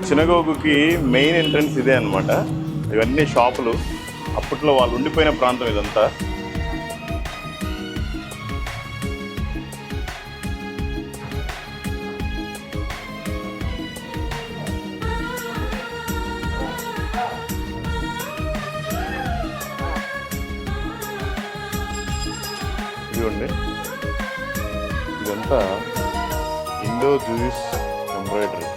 సినగోగుకి main entrance ఇదే అనమాట. ఇవన్నీ షాపులు. అప్పట్లో వాళ్ళు ఉండిపోయిన ప్రాంతం ఇదంతా. ఇదిగోండి, ఇదంతా ఇండో జూయిష్ ఎంబ్రాయిడరీ.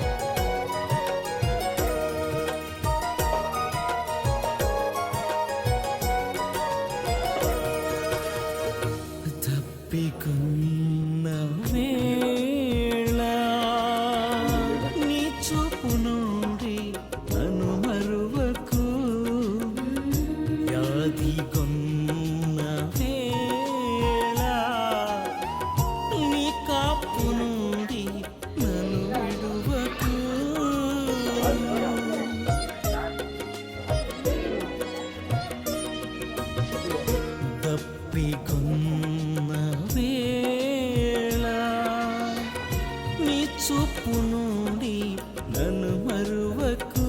తప్పికున్న వేళ నీ చూపు నుండి నన్ను మరువకు, వ్యాధి కొన్న వేళ నీ కాపు నుండి నన్ను విడువకు. తప్పికున్న వేళ నీ చూపు నుండి నన్ను మరువకు,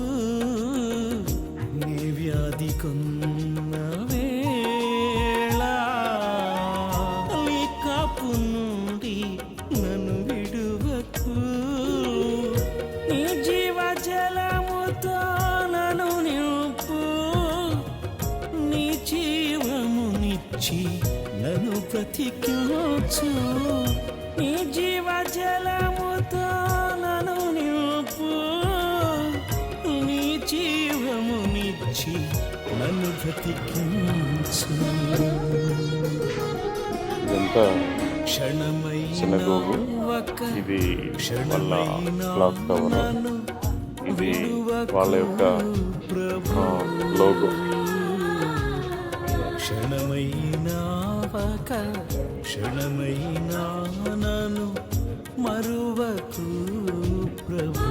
నీ వ్యాధి కొన్న వేళ నీ కాపు నుండి నన్ను విడువకు. నీ జీవజలముతో నన్ను నింపు, నీ జీవమునిచ్చి నన్ను బ్రతికించు. నీ జీవజలముతో నన్ను నింపు, నీ జీవమునిచ్చి నన్ను బ్రతికించు. ఇదంతా సినగోగు. ఒక్క ఇది వాళ్ళ క్లాత్ కవర్. ఇది వాళ్ళ యొక్క లోగో. క్షణమైనా క్షణమైనా నన్ను మరువకు ప్రభు.